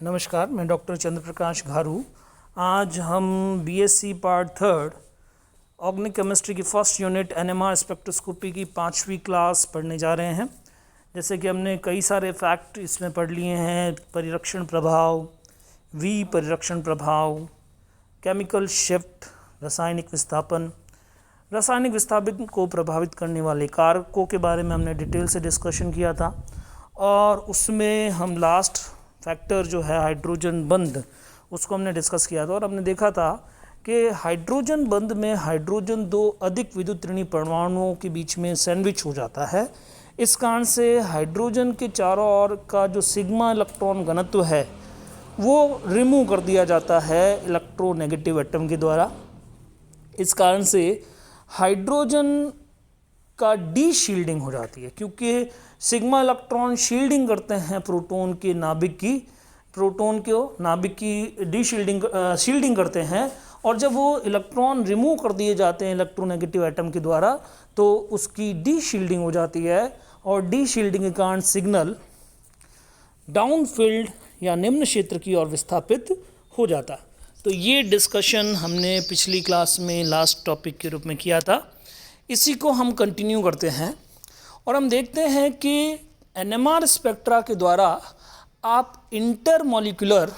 नमस्कार, मैं डॉक्टर चंद्रप्रकाश घारू। आज हम BSc part third organic chemistry की फर्स्ट यूनिट एनएमआर स्पेक्ट्रोस्कोपी की 5वीं क्लास पढ़ने जा रहे हैं। जैसे कि हमने कई सारे फैक्ट इसमें पढ़ लिए हैं, परिरक्षण प्रभाव, परिरक्षण प्रभाव, केमिकल शिफ्ट, रासायनिक विस्थापन, रासायनिक विस्थापन को प्रभावित करने वाले कारकों के बारे में हमने डिटेल से डिस्कशन किया था। और उसमें हम लास्ट फैक्टर जो है हाइड्रोजन बंध, उसको हमने डिस्कस किया था और हमने देखा था कि हाइड्रोजन बंध में हाइड्रोजन दो अधिक विद्युत ऋणी परमाणुओं के बीच में सैंडविच हो जाता है। इस कारण से हाइड्रोजन के चारों ओर का जो सिग्मा इलेक्ट्रॉन घनत्व है वो रिमूव कर दिया जाता है इलेक्ट्रोनेगेटिव एटम के द्वारा। इस कारण से हाइड्रोजन का डी शील्डिंग हो जाती है, क्योंकि सिग्मा इलेक्ट्रॉन शील्डिंग करते हैं प्रोटॉन के नाभिक की, प्रोटॉन को नाभिक की डी शील्डिंग करते हैं। और जब वो इलेक्ट्रॉन रिमूव कर दिए जाते हैं इलेक्ट्रोनेगेटिव एटम के द्वारा तो उसकी डी शील्डिंग हो जाती है और डी शील्डिंग के कारण सिग्नल डाउनफील्ड या निम्न क्षेत्र की ओर विस्थापित हो जाता। तो ये डिस्कशन हमने पिछली क्लास में लास्ट टॉपिक के रूप में किया था। इसी को हम कंटिन्यू करते हैं और हम देखते हैं कि एनएमआर स्पेक्ट्रा के द्वारा आप इंटरमॉलिक्यूलर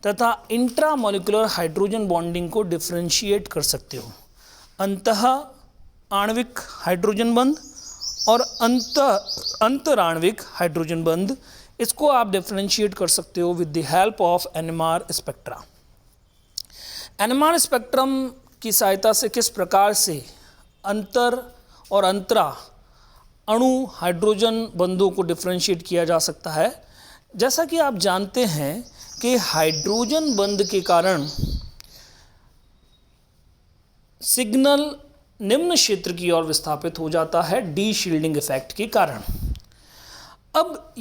तथा इंट्रामॉलिक्यूलर हाइड्रोजन बॉन्डिंग को डिफरेंशिएट कर सकते हो। अंतः आणविक हाइड्रोजन बंध और अंतराणविक हाइड्रोजन बंध, इसको आप डिफरेंशिएट कर सकते हो with the help of NMR spectra. NMR spectrum की सहायता से किस प्रकार से अंतर और अंतरा अणु हाइड्रोजन बंधों को डिफरेंशिएट किया जा सकता है। जैसा कि आप जानते हैं कि हाइड्रोजन बंध के कारण सिग्नल निम्न क्षेत्र की ओर विस्थापित हो जाता है डी शील्डिंग इफेक्ट के कारण। अब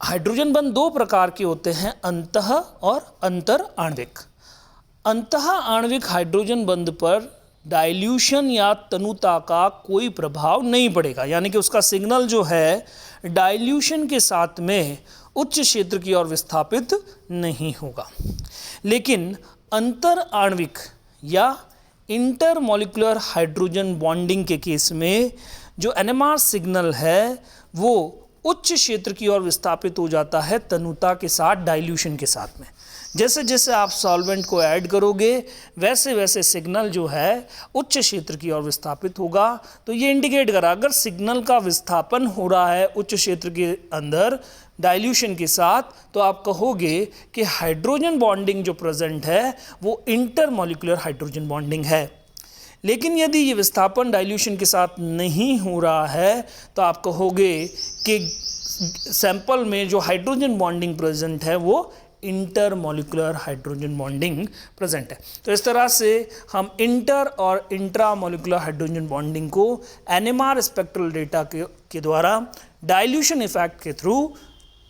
हाइड्रोजन बंध दो प्रकार के होते हैं, अंतः और अंतर आणविक। अंतः आणविक हाइड्रोजन बंध पर डाइल्यूशन या तनुता का कोई प्रभाव नहीं पड़ेगा, यानी कि उसका सिग्नल जो है डाइल्यूशन के साथ में उच्च क्षेत्र की ओर विस्थापित नहीं होगा। लेकिन अंतर आणविक या इंटरमॉलिक्यूलर हाइड्रोजन बॉन्डिंग के केस में जो एनएमआर सिग्नल है वो उच्च क्षेत्र की ओर विस्थापित हो जाता है तनुता के साथ, डाइल्यूशन के साथ में। जैसे जैसे आप सॉल्वेंट को ऐड करोगे वैसे वैसे सिग्नल जो है उच्च क्षेत्र की ओर विस्थापित होगा। तो ये इंडिकेट करा, अगर सिग्नल का विस्थापन हो रहा है उच्च क्षेत्र के अंदर डाइल्यूशन के साथ, तो आप कहोगे कि हाइड्रोजन बॉन्डिंग जो प्रेजेंट है वो इंटरमॉलिक्यूलर हाइड्रोजन बॉन्डिंग है। लेकिन यदि ये विस्थापन डाइल्यूशन के साथ नहीं हो रहा है तो आप कहोगे कि सैंपल में जो हाइड्रोजन बॉन्डिंग प्रेजेंट है वो इंटरमॉलिक्यूलर हाइड्रोजन बॉन्डिंग प्रेजेंट है। तो इस तरह से हम इंटर और इंट्रामॉलिक्यूलर हाइड्रोजन बॉन्डिंग को एनएमआर स्पेक्ट्रल डेटा के द्वारा डाइल्यूशन इफेक्ट के थ्रू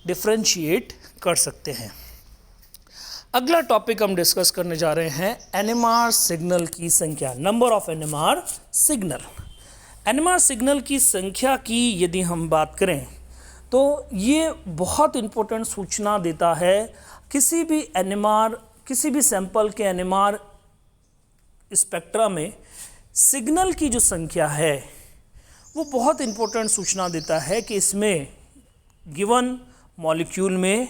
डिफरेंशिएट कर सकते हैं। अगला टॉपिक हम डिस्कस करने जा रहे हैं एनएमआर सिग्नल की संख्या, number of NMR signal. NMR signal की संख्या की यदि हम बात करें तो ये बहुत इम्पोर्टेंट सूचना देता है। किसी भी सैंपल के एनएमआर स्पेक्ट्रा में सिग्नल की जो संख्या है वो बहुत इम्पोर्टेंट सूचना देता है कि इसमें गिवन मॉलिक्यूल में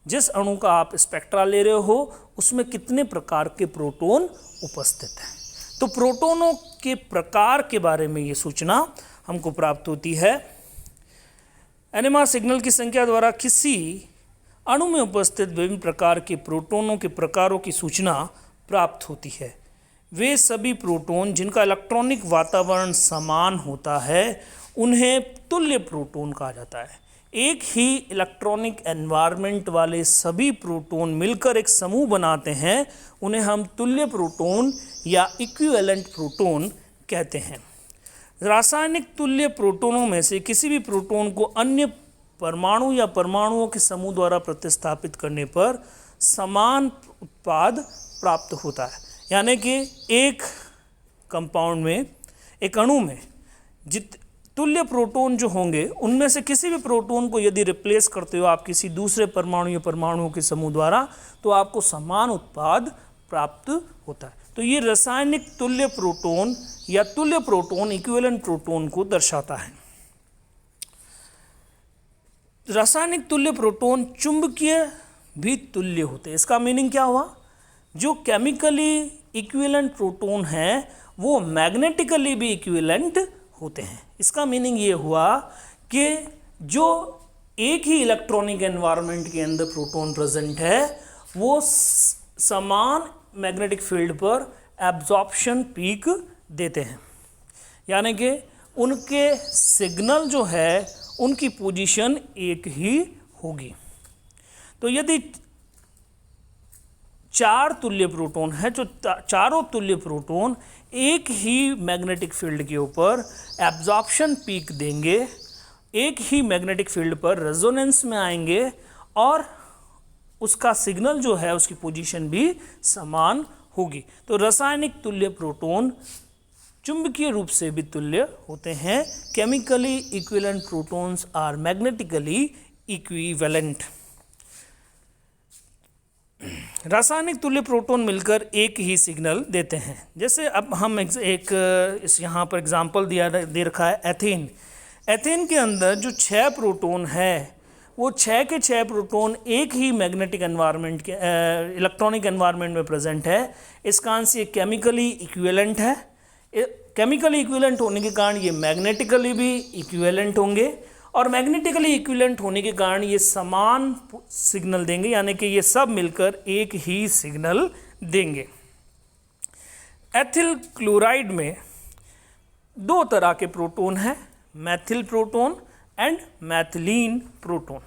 जिस अणु का आप स्पेक्ट्रा ले रहे हो उसमें कितने प्रकार के प्रोटॉन उपस्थित हैं। तो प्रोटॉनों के प्रकार के बारे में ये सूचना हमको प्राप्त होती है। एनएमआर सिग्नल की संख्या द्वारा किसी अणु में उपस्थित विभिन्न प्रकार के प्रोटॉनों के प्रकारों की सूचना प्राप्त होती है। वे सभी प्रोटॉन जिनका इलेक्ट्रॉनिक वातावरण समान होता है उन्हें तुल्य प्रोटॉन कहा जाता है। एक ही इलेक्ट्रॉनिक एनवायरनमेंट वाले सभी प्रोटॉन मिलकर एक समूह बनाते हैं, उन्हें हम तुल्य प्रोटॉन या इक्विवेलेंट प्रोटॉन कहते हैं। रासायनिक तुल्य प्रोटॉनों में से किसी भी प्रोटॉन को अन्य परमाणु या परमाणुओं के समूह द्वारा प्रतिस्थापित करने पर समान उत्पाद प्राप्त होता है। यानी कि एक कंपाउंड में, एक अणु में तुल्य प्रोटॉन जो होंगे उनमें से किसी भी प्रोटॉन को यदि रिप्लेस करते हो आप किसी दूसरे परमाणु या परमाणुओं के समूह द्वारा, तो आपको समान उत्पाद प्राप्त होता है। तो ये रासायनिक तुल्य प्रोटॉन या तुल्य प्रोटॉन, इक्विवेलेंट प्रोटॉन को दर्शाता है। रासायनिक तुल्य प्रोटॉन चुंबकीय भी तुल्य होते हैं। इसका मीनिंग क्या हुआ? जो केमिकली इक्विवेलेंट प्रोटॉन है वो मैग्नेटिकली भी इक्विवेलेंट होते हैं। इसका मीनिंग ये हुआ कि जो एक ही इलेक्ट्रॉनिक एनवायरनमेंट के अंदर प्रोटॉन प्रेजेंट है वो समान मैग्नेटिक फील्ड पर एब्जॉर्प्शन पीक देते हैं, यानी कि उनके सिग्नल जो है उनकी पोजीशन एक ही होगी। तो यदि 4 तुल्य प्रोटॉन है, जो चारों तुल्य प्रोटॉन एक ही मैग्नेटिक फील्ड के ऊपर एब्जॉर्प्शन पीक देंगे, एक ही मैग्नेटिक फील्ड पर रेजोनेंस में आएंगे और उसका सिग्नल जो है उसकी पोजीशन भी समान होगी। तो रासायनिक तुल्य प्रोटॉन चुंबकीय रूप से भी तुल्य होते हैं। Chemically equivalent protons are magnetically equivalent. रासायनिक तुल्य प्रोटॉन मिलकर एक ही सिग्नल देते हैं। जैसे अब हम एक इस यहाँ पर एग्जांपल दे रखा है एथेन। एथेन के अंदर जो 6 प्रोटॉन है वो 6 के 6 प्रोटॉन एक ही मैग्नेटिक एनवायरनमेंट के इलेक्ट्रॉनिक एनवायरनमेंट में प्रेजेंट है। इस कारण से ये केमिकली इक्विवेलेंट है। केमिकली इक्विवेलेंट होने के कारण ये मैग्नेटिकली भी इक्विवेलेंट होंगे और मैग्नेटिकली इक्विवेलेंट होने के कारण ये समान सिग्नल देंगे, यानी कि ये सब मिलकर एक ही सिग्नल देंगे। एथिल क्लोराइड में 2 तरह के प्रोटॉन हैं, मैथिल प्रोटॉन एंड मैथिलीन प्रोटॉन।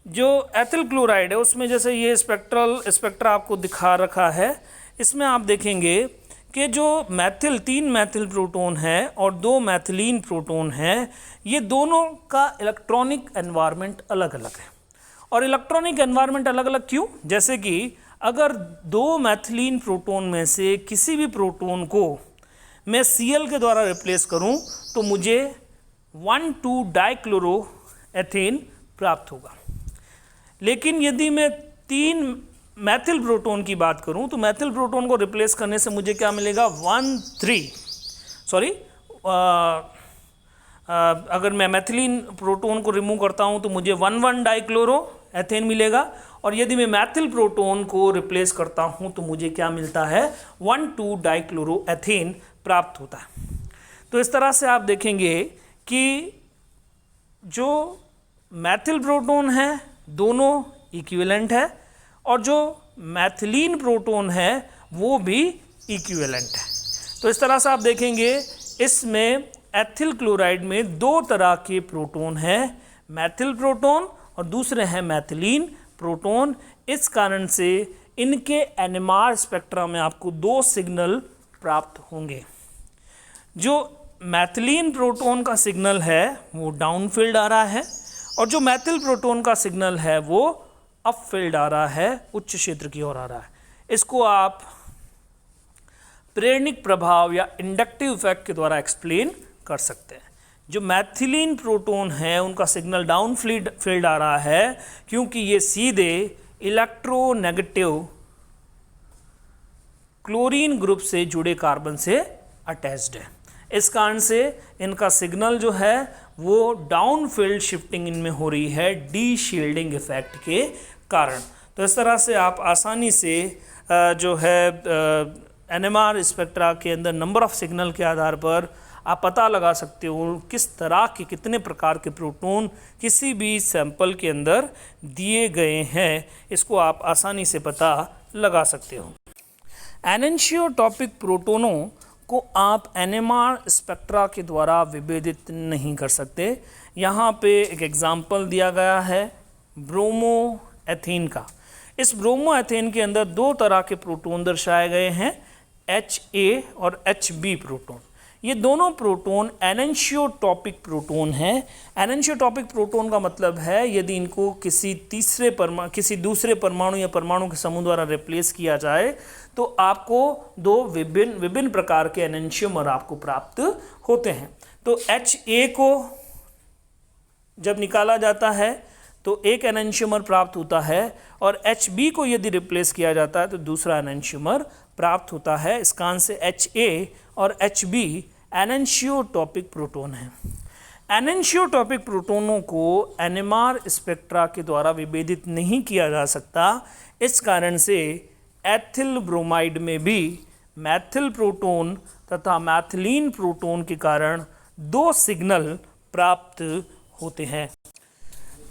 जो एथिल क्लोराइड है उसमें जैसे ये स्पेक्ट्रा आपको दिखा रखा है, इसमें आप देखेंगे कि जो 3 मैथिल प्रोटॉन है और 2 मैथिलीन प्रोटॉन है, ये दोनों का इलेक्ट्रॉनिक एनवायरनमेंट अलग अलग है। और इलेक्ट्रॉनिक एनवायरनमेंट अलग अलग क्यों? जैसे कि अगर 2 मैथिलीन प्रोटॉन में से किसी भी प्रोटॉन को मैं Cl के द्वारा रिप्लेस करूं तो मुझे 1,2-डाइक्लोरोएथेन प्राप्त होगा। लेकिन यदि मैं 3 मैथिल प्रोटॉन की बात करूं तो मैथिल प्रोटॉन को रिप्लेस करने से मुझे क्या मिलेगा? अगर मैं मैथिलीन प्रोटॉन को रिमूव करता हूं तो मुझे 1,1-डाइक्लोरोएथेन मिलेगा। और यदि मैं मैथिल प्रोटॉन को रिप्लेस करता हूं तो मुझे क्या मिलता है? 1,2-डाइक्लोरोएथेन प्राप्त होता है। तो इस तरह से आप देखेंगे कि जो मैथिल प्रोटॉन है दोनों इक्विवेलेंट है और जो मैथिलीन प्रोटॉन है वो भी इक्विवेलेंट है। तो इस तरह से आप देखेंगे इसमें एथिल क्लोराइड में 2 तरह के प्रोटॉन हैं, मैथिल प्रोटॉन और दूसरे हैं मैथिलीन प्रोटॉन। इस कारण से इनके एनएमआर स्पेक्ट्रा में आपको 2 सिग्नल प्राप्त होंगे। जो मैथिलीन प्रोटॉन का सिग्नल है वो डाउन फील्ड आ रहा है और जो मैथिल प्रोटॉन का सिग्नल है वो अप फील्ड आ रहा है, उच्च क्षेत्र की ओर आ रहा है। इसको आप प्रेरणिक प्रभाव या इंडक्टिव इफेक्ट के द्वारा एक्सप्लेन कर सकते हैं। जो मैथिलीन प्रोटॉन है उनका सिग्नल डाउन फील्ड आ रहा है क्योंकि ये सीधे इलेक्ट्रोनेगेटिव क्लोरीन ग्रुप से जुड़े कार्बन से अटैच्ड है। इस कारण से इनका सिग्नल जो है वो डाउन फील्ड शिफ्टिंग इनमें हो रही है डी शील्डिंग इफेक्ट के कारण। तो इस तरह से आप आसानी से जो है एनएमआर स्पेक्ट्रा के अंदर नंबर ऑफ सिग्नल के आधार पर आप पता लगा सकते हो किस तरह के कितने प्रकार के प्रोटॉन किसी भी सैंपल के अंदर दिए गए हैं। इसको आप आसानी से पता लगा सकते हो। एनेंशियोटॉपिक प्रोटॉनों को आप एनएमआर स्पेक्ट्रा के द्वारा विभेदित नहीं कर सकते। यहाँ पे एक एग्जाम्पल दिया गया है ब्रोमोएथेन का। इस ब्रोमोएथेन के अंदर 2 तरह के प्रोटॉन दर्शाए गए हैं, HA और HB प्रोटॉन। ये दोनों प्रोटोन एनेंशियोटॉपिक प्रोटोन हैं। एनेंशियोटॉपिक प्रोटोन का मतलब है यदि इनको किसी दूसरे परमाणु या परमाणु के समूह द्वारा रिप्लेस किया जाए तो आपको दो विभिन्न प्रकार के एनेंशियोमर आपको प्राप्त होते हैं। तो Ha को जब निकाला जाता है तो एक एनेंशियोमर प्राप्त होता है और Hb को यदि रिप्लेस किया जाता है तो दूसरा एनेंशियोमर प्राप्त होता है। इसका आंसर Ha और Hb एनेंशियोटॉपिक प्रोटोन है। एनेंशियोटॉपिक प्रोटोनों को एनएमआर स्पेक्ट्रा के द्वारा विभेदित नहीं किया जा सकता। इस कारण से एथिल ब्रोमाइड में भी मैथिल प्रोटोन तथा मैथिलीन प्रोटोन के कारण दो सिग्नल प्राप्त होते हैं।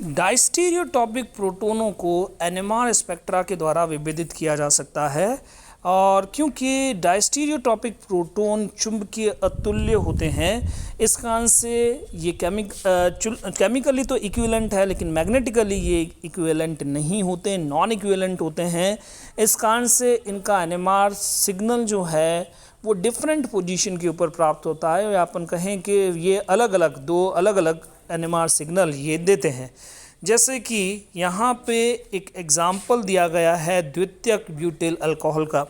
डायस्टीरियोटॉपिक प्रोटोनों को एनएमआर स्पेक्ट्रा के द्वारा विभेदित किया जा सकता है और क्योंकि डायस्टीरियोटॉपिक प्रोटोन चुंबकीय अतुल्य होते हैं इस कारण से ये केमिकली तो इक्विवेलेंट है लेकिन मैग्नेटिकली ये इक्विवेलेंट नहीं होते, नॉन इक्विवेलेंट होते हैं। इस कारण से इनका एनएमआर सिग्नल जो है वो डिफरेंट पोजीशन के ऊपर प्राप्त होता है या अपन कहें कि ये दो अलग अलग एनएमआर सिग्नल ये देते हैं। जैसे कि यहाँ पे एक एग्जाम्पल दिया गया है द्वितीयक ब्यूटिल अल्कोहल का।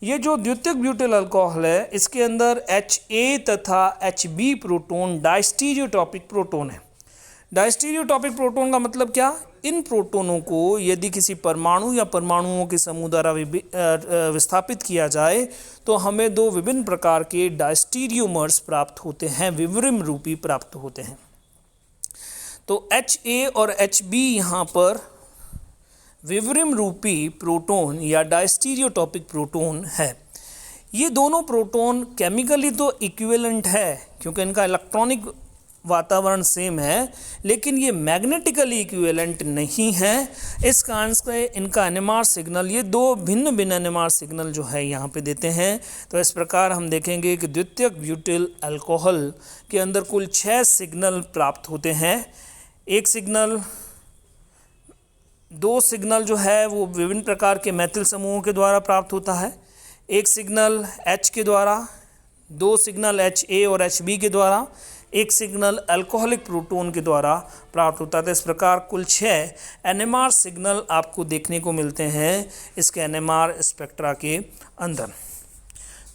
ये जो द्वितीयक ब्यूटिल अल्कोहल है इसके अंदर Ha तथा Hb प्रोटोन डायस्टीरियोटॉपिक प्रोटोन है। डायस्टीरियोटॉपिक प्रोटोन का मतलब क्या? इन प्रोटोनों को यदि किसी परमाणु या परमाणुओं के समूह द्वारा विस्थापित किया जाए तो हमें दो विभिन्न प्रकार के डायस्टीरियोमर्स प्राप्त होते हैं, विवरिम रूपी प्राप्त होते हैं। तो Ha और Hb यहाँ पर विवरिम रूपी प्रोटोन या डायस्टीरियोटॉपिक प्रोटोन है। ये दोनों प्रोटोन केमिकली तो इक्विवेलेंट है क्योंकि इनका इलेक्ट्रॉनिक वातावरण सेम है, लेकिन ये मैग्नेटिकली इक्विवेलेंट नहीं है। इस कारण से इनका एनएमआर सिग्नल, ये दो भिन्न भिन्न एनएमआर सिग्नल जो है यहाँ पे देते हैं। तो इस प्रकार हम देखेंगे कि द्वितीयक ब्यूटिल अल्कोहल के अंदर कुल 6 सिग्नल प्राप्त होते हैं। दो सिग्नल जो है वो विभिन्न प्रकार के मैथिल समूहों के द्वारा प्राप्त होता है। एक सिग्नल H के द्वारा, दो सिग्नल Ha और Hb के द्वारा, एक सिग्नल अल्कोहलिक प्रोटोन के द्वारा प्राप्त होता है। तो इस प्रकार कुल 6 एनएमआर सिग्नल आपको देखने को मिलते हैं इसके एनएमआर स्पेक्ट्रा के अंदर।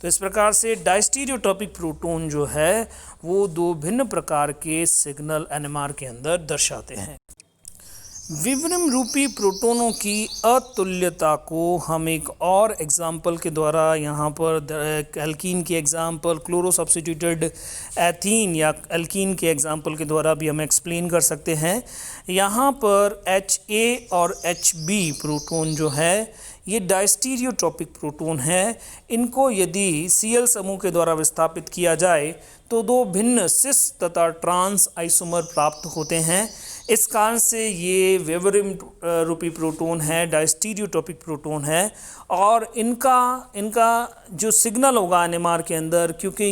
तो इस प्रकार से डायस्टीरियोटॉपिक प्रोटोन जो है वो दो भिन्न प्रकार के सिग्नल एनएमआर के अंदर दर्शाते हैं। विवरिम रूपी प्रोटोनों की अतुल्यता को हम एक और एग्जाम्पल के द्वारा यहाँ पर एल्कीन के एग्जाम्पल, क्लोरो सब्स्टिट्यूटेड एथीन या एल्कीन के एग्जाम्पल के द्वारा भी हम एक्सप्लेन कर सकते हैं। यहाँ पर Ha और Hb प्रोटोन जो है ये डायस्टीरियोटॉपिक प्रोटोन है। इनको यदि Cl समूह के द्वारा विस्थापित किया जाए तो दो भिन्न सिस तथा ट्रांस आइसोमर प्राप्त होते हैं। इस कारण से ये विवरिम रूपी प्रोटोन है, डायस्टीरियोटॉपिक प्रोटोन है और इनका जो सिग्नल होगा एनएमआर के अंदर, क्योंकि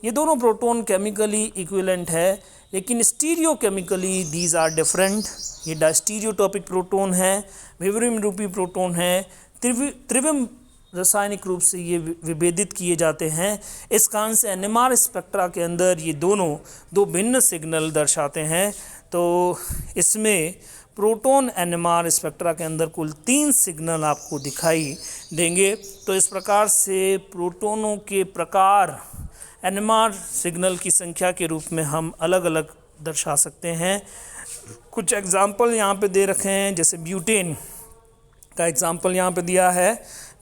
ये दोनों प्रोटोन केमिकली इक्विवेलेंट है लेकिन stereochemically these are different. ये डायस्टीरियोटॉपिक प्रोटोन है, विवरिम रूपी प्रोटोन है, त्रिविम रासायनिक रूप से ये विभेदित किए जाते हैं। इस कारण से एनएमआर स्पेक्ट्रा के अंदर ये दोनों दो भिन्न सिग्नल दर्शाते हैं। तो इसमें प्रोटोन एनएमआर स्पेक्ट्रा के अंदर कुल 3 सिग्नल आपको दिखाई देंगे। तो इस प्रकार से प्रोटोनों के प्रकार एनएमआर सिग्नल की संख्या के रूप में हम अलग अलग दर्शा सकते हैं। कुछ एग्जाम्पल यहाँ पे दे रखे हैं, जैसे ब्यूटेन का एग्जाम्पल यहाँ पे दिया है।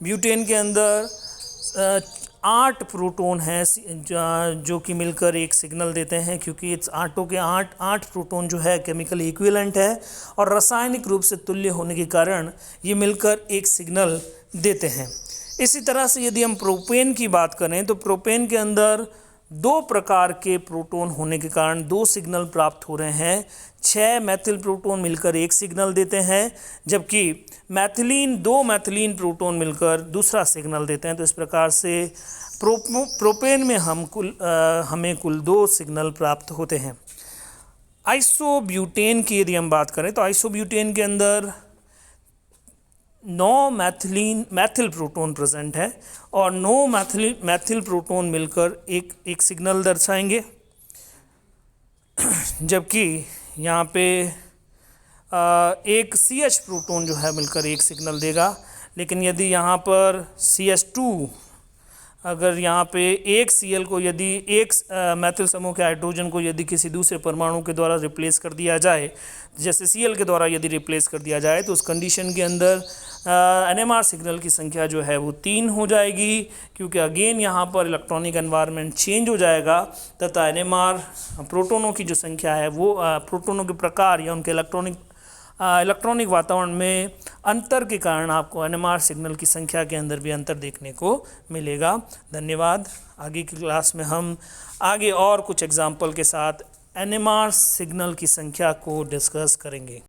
ब्यूटेन के अंदर 8 प्रोटोन हैं जो कि मिलकर एक सिग्नल देते हैं, क्योंकि इस आठों के 8 प्रोटोन जो है केमिकली इक्विवेलेंट है और रासायनिक रूप से तुल्य होने के कारण ये मिलकर एक सिग्नल देते हैं। इसी तरह से यदि हम प्रोपेन की बात करें तो प्रोपेन के अंदर 2 प्रकार के प्रोटोन होने के कारण 2 सिग्नल प्राप्त हो रहे हैं। 6 मैथिल प्रोटोन मिलकर एक सिग्नल देते हैं, जबकि 2 मैथिलीन प्रोटोन मिलकर दूसरा सिग्नल देते हैं। तो इस प्रकार से प्रोपेन में हमें कुल 2 सिग्नल प्राप्त होते हैं। आइसोब्यूटेन की यदि हम बात करें तो आइसोब्यूटेन के अंदर 9 मैथिल प्रोटॉन प्रेजेंट है और 9 मैथिल प्रोटॉन मिलकर एक सिग्नल दर्शाएंगे, जबकि यहाँ पे एक CH प्रोटॉन जो है मिलकर एक सिग्नल देगा। लेकिन यदि यहाँ पर CH2 अगर यहाँ पे एक Cl को यदि एक मैथिल समूह के हाइड्रोजन को यदि किसी दूसरे परमाणु के द्वारा रिप्लेस कर दिया जाए, जैसे Cl के द्वारा यदि रिप्लेस कर दिया जाए, तो उस कंडीशन के अंदर NMR सिग्नल की संख्या जो है वो 3 हो जाएगी, क्योंकि अगेन यहाँ पर इलेक्ट्रॉनिक एनवायरनमेंट चेंज हो जाएगा तथा NMR प्रोटोनों की जो संख्या है वो प्रोटोनों के प्रकार या उनके इलेक्ट्रॉनिक वातावरण में अंतर के कारण आपको NMR सिग्नल की संख्या के अंदर भी अंतर देखने को मिलेगा। धन्यवाद। आगे की क्लास में हम आगे और कुछ एग्जाम्पल के साथ NMR सिग्नल की संख्या को डिस्कस करेंगे।